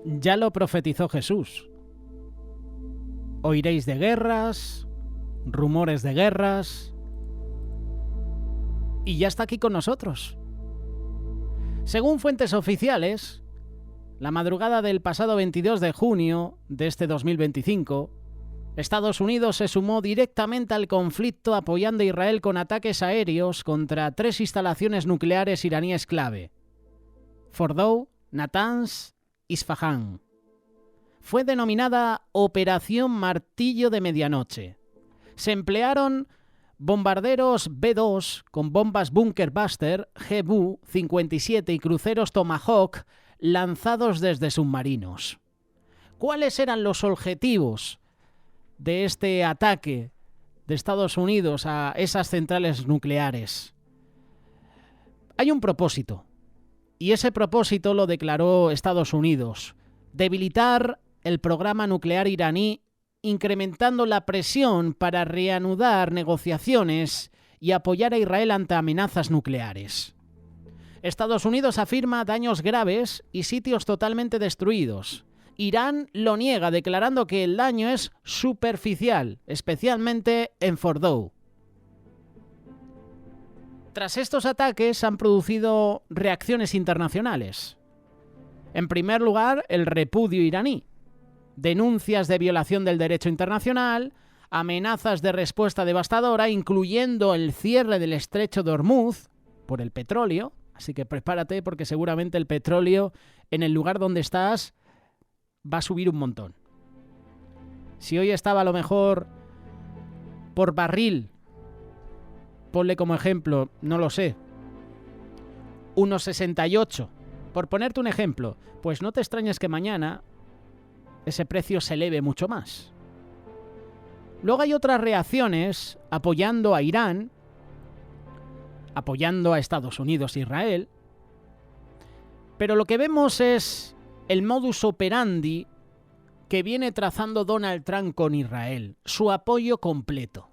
Ya lo profetizó Jesús. Oiréis de guerras, rumores de guerras, y ya está aquí con nosotros. Según fuentes oficiales, la madrugada del pasado 22 de junio de este 2025, Estados Unidos se sumó directamente al conflicto apoyando a Israel con ataques aéreos contra 3 instalaciones nucleares iraníes clave: Fordow, Natanz, Isfahán. Fue denominada Operación Martillo de Medianoche. Se emplearon bombarderos B-2 con bombas Bunker Buster GBU-57 y cruceros Tomahawk lanzados desde submarinos. ¿Cuáles eran los objetivos de este ataque de Estados Unidos a esas centrales nucleares? Hay un propósito, y ese propósito lo declaró Estados Unidos: debilitar el programa nuclear iraní, incrementando la presión para reanudar negociaciones y apoyar a Israel ante amenazas nucleares. Estados Unidos afirma daños graves y sitios totalmente destruidos. Irán lo niega, declarando que el daño es superficial, especialmente en Fordow. Tras estos ataques han producido reacciones internacionales. En primer lugar, el repudio iraní. Denuncias de violación del derecho internacional, amenazas de respuesta devastadora, incluyendo el cierre del estrecho de Hormuz por el petróleo. Así que prepárate, porque seguramente el petróleo en el lugar donde estás va a subir un montón. Si hoy estaba a lo mejor por barril, ponle como ejemplo, no lo sé, 1,68, por ponerte un ejemplo, pues no te extrañes que mañana ese precio se eleve mucho más. Luego hay otras reacciones apoyando a Irán, apoyando a Estados Unidos e Israel, pero lo que vemos es el modus operandi que viene trazando Donald Trump con Israel, su apoyo completo.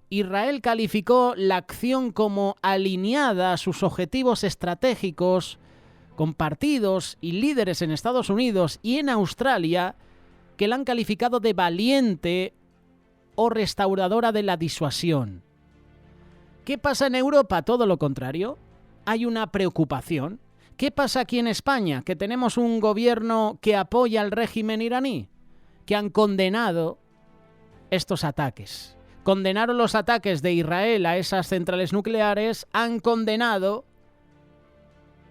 Israel calificó la acción como alineada a sus objetivos estratégicos, con partidos y líderes en Estados Unidos y en Australia que la han calificado de valiente o restauradora de la disuasión. ¿Qué pasa en Europa? Todo lo contrario. Hay una preocupación. ¿Qué pasa aquí en España? Que tenemos un gobierno que apoya al régimen iraní, que han condenado estos ataques. Condenaron los ataques de Israel a esas centrales nucleares, han condenado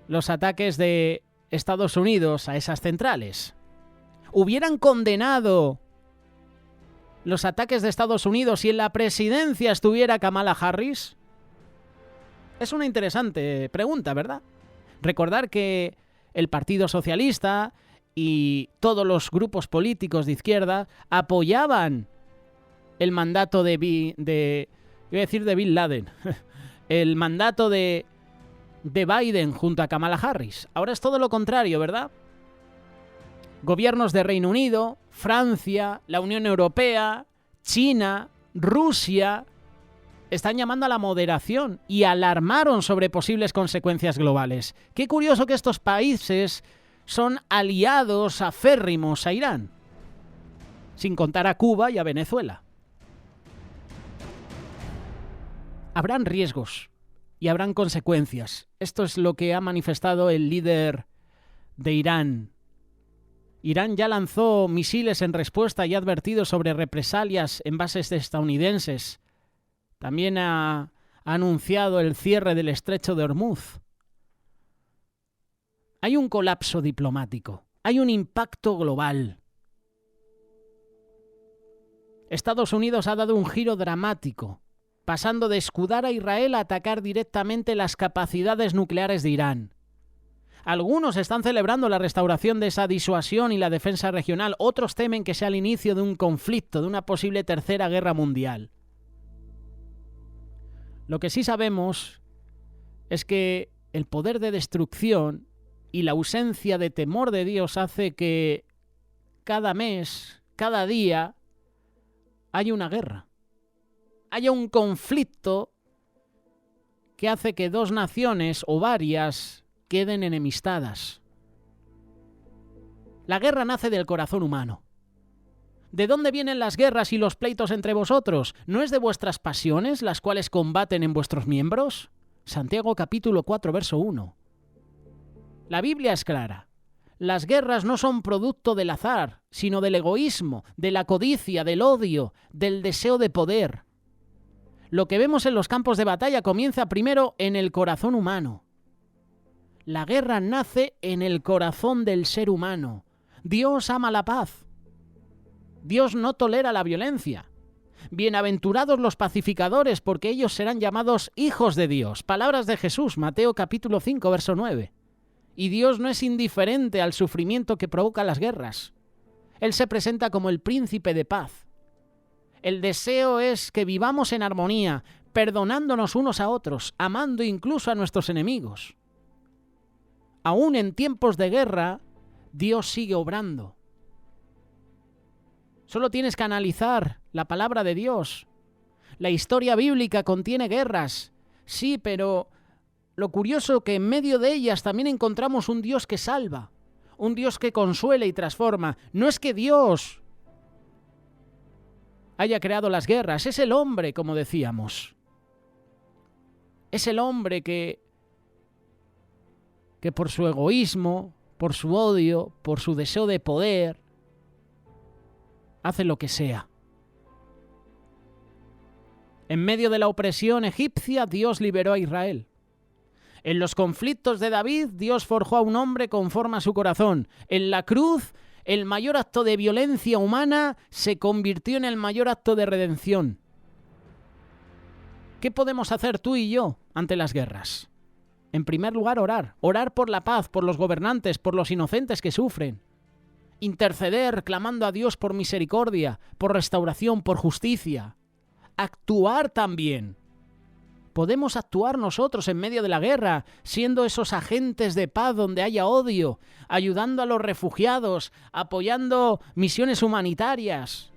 los ataques de Estados Unidos a esas centrales. ¿Hubieran condenado los ataques de Estados Unidos si en la presidencia estuviera Kamala Harris? Es una interesante pregunta, ¿verdad? Recordar que el Partido Socialista y todos los grupos políticos de izquierda apoyaban el mandato de Bin Laden, el mandato de Biden junto a Kamala Harris. Ahora es todo lo contrario, ¿verdad? Gobiernos de Reino Unido, Francia, la Unión Europea, China, Rusia están llamando a la moderación y alarmaron sobre posibles consecuencias globales. Qué curioso que estos países son aliados aférrimos a Irán, sin contar a Cuba y a Venezuela. Habrán riesgos y habrán consecuencias. Esto es lo que ha manifestado el líder de Irán. Irán ya lanzó misiles en respuesta y ha advertido sobre represalias en bases estadounidenses. También ha anunciado el cierre del estrecho de Hormuz. Hay un colapso diplomático. Hay un impacto global. Estados Unidos ha dado un giro dramático, pasando de escudar a Israel a atacar directamente las capacidades nucleares de Irán. Algunos están celebrando la restauración de esa disuasión y la defensa regional. Otros temen que sea el inicio de un conflicto, de una posible tercera guerra mundial. Lo que sí sabemos es que el poder de destrucción y la ausencia de temor de Dios hace que cada mes, cada día, haya una guerra. Haya un conflicto que hace que dos naciones o varias queden enemistadas. La guerra nace del corazón humano. ¿De dónde vienen las guerras y los pleitos entre vosotros? ¿No es de vuestras pasiones las cuales combaten en vuestros miembros? Santiago capítulo 4, verso 1. La Biblia es clara. Las guerras no son producto del azar, sino del egoísmo, de la codicia, del odio, del deseo de poder. Lo que vemos en los campos de batalla comienza primero en el corazón humano. La guerra nace en el corazón del ser humano. Dios ama la paz. Dios no tolera la violencia. Bienaventurados los pacificadores, porque ellos serán llamados hijos de Dios. Palabras de Jesús, Mateo capítulo 5, verso 9. Y Dios no es indiferente al sufrimiento que provoca las guerras. Él se presenta como el príncipe de paz. El deseo es que vivamos en armonía, perdonándonos unos a otros, amando incluso a nuestros enemigos. Aún en tiempos de guerra, Dios sigue obrando. Solo tienes que analizar la palabra de Dios. La historia bíblica contiene guerras, sí, pero lo curioso es que en medio de ellas también encontramos un Dios que salva, un Dios que consuela y transforma. No es que Dios haya creado las guerras, es el hombre, como decíamos. Es el hombre que por su egoísmo, por su odio, por su deseo de poder, hace lo que sea. En medio de la opresión egipcia, Dios liberó a Israel. En los conflictos de David, Dios forjó a un hombre conforme a su corazón. En la cruz, el mayor acto de violencia humana se convirtió en el mayor acto de redención. ¿Qué podemos hacer tú y yo ante las guerras? En primer lugar, orar. Orar por la paz, por los gobernantes, por los inocentes que sufren. Interceder, clamando a Dios por misericordia, por restauración, por justicia. Actuar también. Podemos actuar nosotros en medio de la guerra, siendo esos agentes de paz donde haya odio, ayudando a los refugiados, apoyando misiones humanitarias,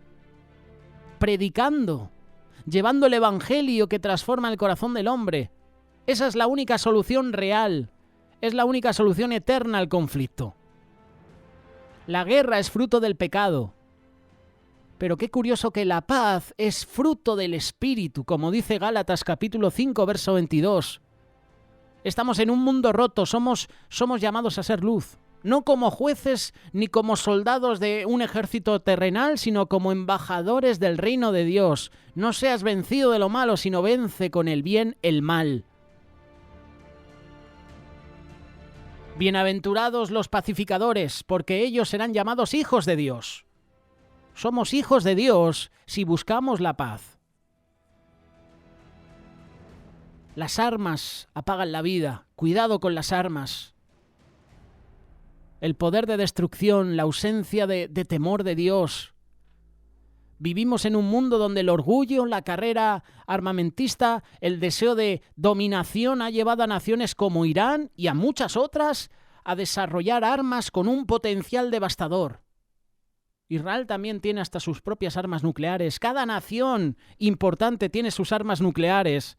predicando, llevando el evangelio que transforma el corazón del hombre. Esa es la única solución real, es la única solución eterna al conflicto. La guerra es fruto del pecado. Pero qué curioso que la paz es fruto del Espíritu, como dice Gálatas capítulo 5, verso 22. Estamos en un mundo roto, somos llamados a ser luz. No como jueces ni como soldados de un ejército terrenal, sino como embajadores del reino de Dios. No seas vencido de lo malo, sino vence con el bien el mal. Bienaventurados los pacificadores, porque ellos serán llamados hijos de Dios. Somos hijos de Dios si buscamos la paz. Las armas apagan la vida. Cuidado con las armas. El poder de destrucción, la ausencia de temor de Dios. Vivimos en un mundo donde el orgullo, la carrera armamentista, el deseo de dominación ha llevado a naciones como Irán y a muchas otras a desarrollar armas con un potencial devastador. Israel también tiene hasta sus propias armas nucleares. Cada nación importante tiene sus armas nucleares.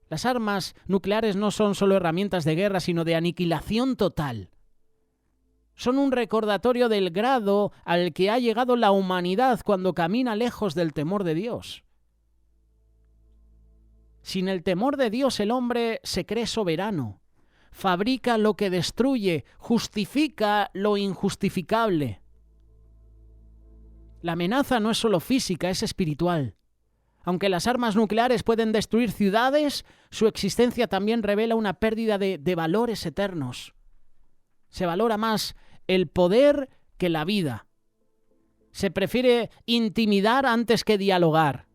Las armas nucleares no son solo herramientas de guerra, sino de aniquilación total. Son un recordatorio del grado al que ha llegado la humanidad cuando camina lejos del temor de Dios. Sin el temor de Dios, el hombre se cree soberano, fabrica lo que destruye, justifica lo injustificable. La amenaza no es solo física, es espiritual. Aunque las armas nucleares pueden destruir ciudades, su existencia también revela una pérdida de valores eternos. Se valora más el poder que la vida. Se prefiere intimidar antes que dialogar.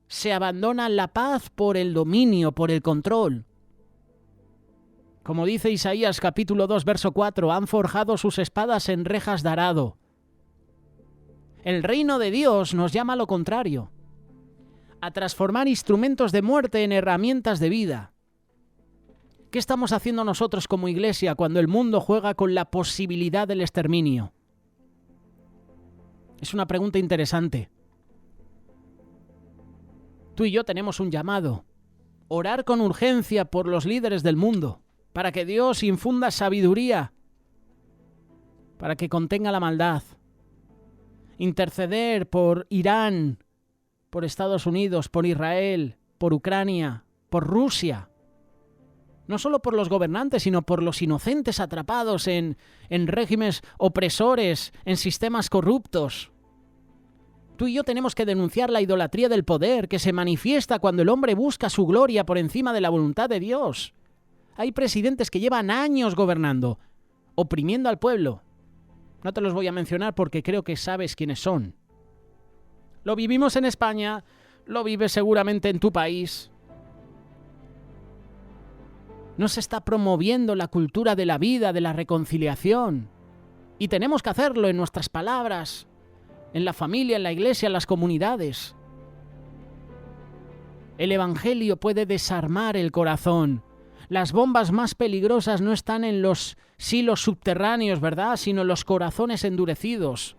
Se abandona la paz por el dominio, por el control. Como dice Isaías capítulo 2, verso 4, han forjado sus espadas en rejas de arado. El reino de Dios nos llama a lo contrario, a transformar instrumentos de muerte en herramientas de vida. ¿Qué estamos haciendo nosotros como iglesia cuando el mundo juega con la posibilidad del exterminio? Es una pregunta interesante. Tú y yo tenemos un llamado: orar con urgencia por los líderes del mundo, para que Dios infunda sabiduría para que contenga la maldad. Interceder por Irán, por Estados Unidos, por Israel, por Ucrania, por Rusia. No solo por los gobernantes, sino por los inocentes atrapados en regímenes opresores, en sistemas corruptos. Tú y yo tenemos que denunciar la idolatría del poder que se manifiesta cuando el hombre busca su gloria por encima de la voluntad de Dios. Hay presidentes que llevan años gobernando, oprimiendo al pueblo. No te los voy a mencionar porque creo que sabes quiénes son. Lo vivimos en España, lo vives seguramente en tu país. No se está promoviendo la cultura de la vida, de la reconciliación. Y tenemos que hacerlo en nuestras palabras, en la familia, en la iglesia, en las comunidades. El Evangelio puede desarmar el corazón. Las bombas más peligrosas no están en los silos subterráneos, ¿verdad?, sino en los corazones endurecidos.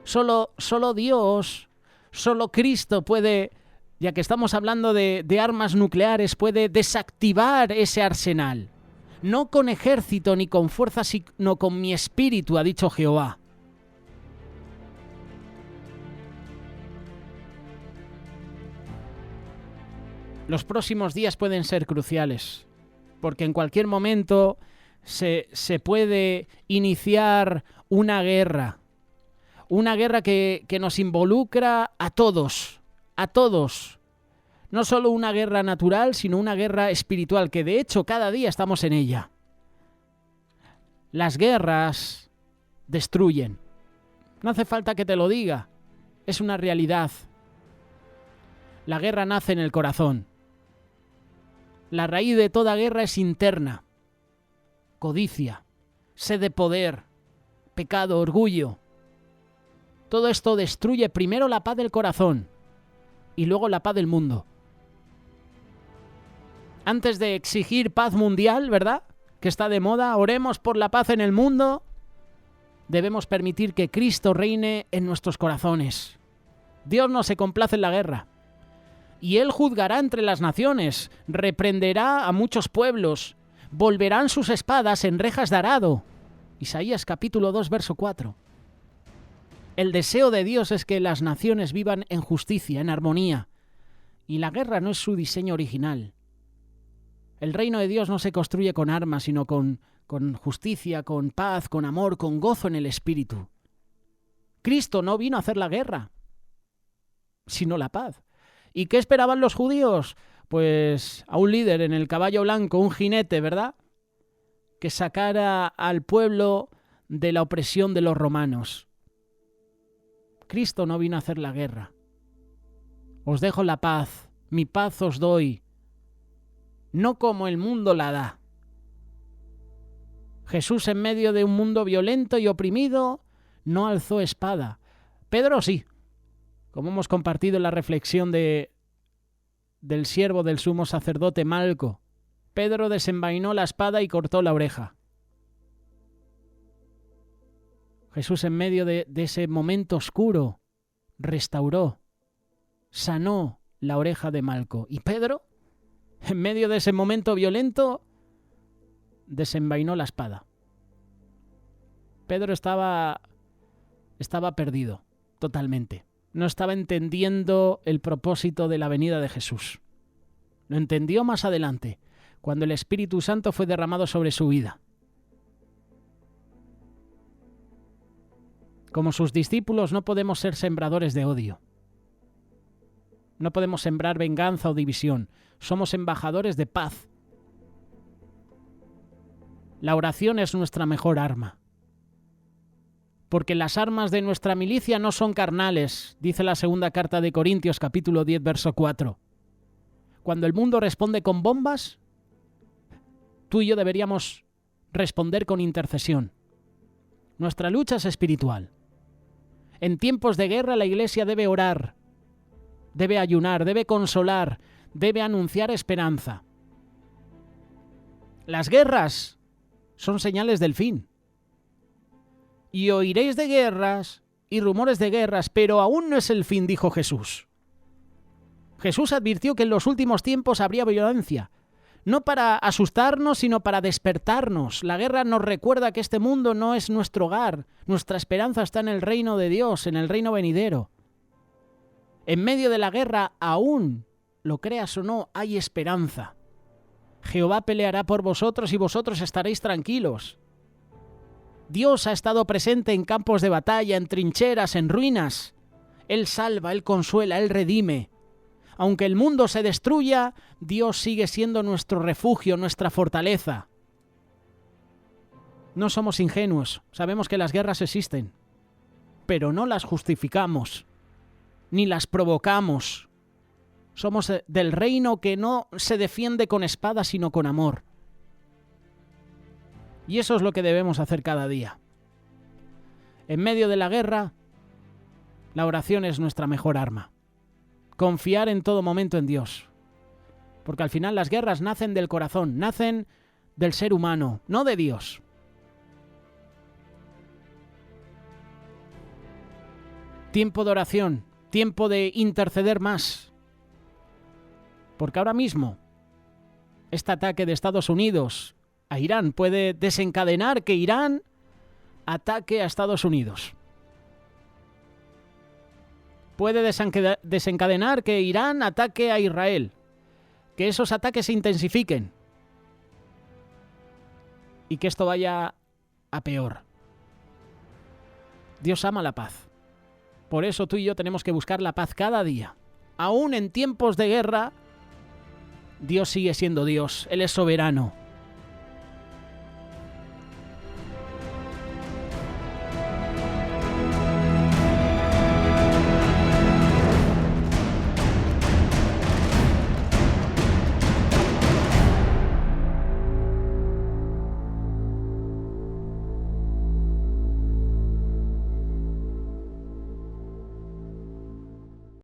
Solo Dios, solo Cristo puede, ya que estamos hablando de armas nucleares, puede desactivar ese arsenal. No con ejército ni con fuerza, sino con mi espíritu, ha dicho Jehová. Los próximos días pueden ser cruciales, porque en cualquier momento se puede iniciar una guerra que nos involucra a todos. No solo una guerra natural, sino una guerra espiritual, que de hecho cada día estamos en ella. Las guerras destruyen. No hace falta que te lo diga, es una realidad. La guerra nace en el corazón. La raíz de toda guerra es interna. Codicia, sed de poder, pecado, orgullo. Todo esto destruye primero la paz del corazón y luego la paz del mundo. Antes de exigir paz mundial, ¿verdad?, que está de moda, oremos por la paz en el mundo, debemos permitir que Cristo reine en nuestros corazones. Dios no se complace en la guerra. Y Él juzgará entre las naciones, reprenderá a muchos pueblos, volverán sus espadas en rejas de arado. Isaías capítulo 2, verso 4. El deseo de Dios es que las naciones vivan en justicia, en armonía. Y la guerra no es su diseño original. El reino de Dios no se construye con armas, sino con justicia, con paz, con amor, con gozo en el espíritu. Cristo no vino a hacer la guerra, sino la paz. ¿Y qué esperaban los judíos? Pues a un líder en el caballo blanco, un jinete, ¿verdad?, que sacara al pueblo de la opresión de los romanos. Cristo no vino a hacer la guerra. Os dejo la paz, mi paz os doy, no como el mundo la da. Jesús, en medio de un mundo violento y oprimido, no alzó espada. Pedro sí. Como hemos compartido en la reflexión del siervo del sumo sacerdote Malco, Pedro desenvainó la espada y cortó la oreja. Jesús, en medio de ese momento oscuro, restauró, sanó la oreja de Malco. Y Pedro, en medio de ese momento violento, desenvainó la espada. Pedro estaba perdido, totalmente. No estaba entendiendo el propósito de la venida de Jesús. Lo entendió más adelante, cuando el Espíritu Santo fue derramado sobre su vida. Como sus discípulos no podemos ser sembradores de odio. No podemos sembrar venganza o división. Somos embajadores de paz. La oración es nuestra mejor arma. Porque las armas de nuestra milicia no son carnales, dice la segunda carta de Corintios, capítulo 10, verso 4. Cuando el mundo responde con bombas, tú y yo deberíamos responder con intercesión. Nuestra lucha es espiritual. En tiempos de guerra la Iglesia debe orar, debe ayunar, debe consolar, debe anunciar esperanza. Las guerras son señales del fin. Y oiréis de guerras y rumores de guerras, pero aún no es el fin, dijo Jesús. Jesús advirtió que en los últimos tiempos habría violencia. No para asustarnos, sino para despertarnos. La guerra nos recuerda que este mundo no es nuestro hogar. Nuestra esperanza está en el reino de Dios, en el reino venidero. En medio de la guerra, aún, lo creas o no, hay esperanza. Jehová peleará por vosotros y vosotros estaréis tranquilos. Dios ha estado presente en campos de batalla, en trincheras, en ruinas. Él salva, Él consuela, Él redime. Aunque el mundo se destruya, Dios sigue siendo nuestro refugio, nuestra fortaleza. No somos ingenuos, sabemos que las guerras existen, pero no las justificamos, ni las provocamos. Somos del reino que no se defiende con espada, sino con amor. Y eso es lo que debemos hacer cada día. En medio de la guerra, la oración es nuestra mejor arma. Confiar en todo momento en Dios. Porque al final las guerras nacen del corazón, nacen del ser humano, no de Dios. Tiempo de oración, tiempo de interceder más. Porque ahora mismo, este ataque de Estados Unidos a Irán puede desencadenar que Irán ataque a Estados Unidos. Puede desencadenar que Irán ataque a Israel, que esos ataques se intensifiquen y que esto vaya a peor. Dios ama la paz. Por eso tú y yo tenemos que buscar la paz cada día. Aún en tiempos de guerra, Dios sigue siendo Dios. Él es soberano.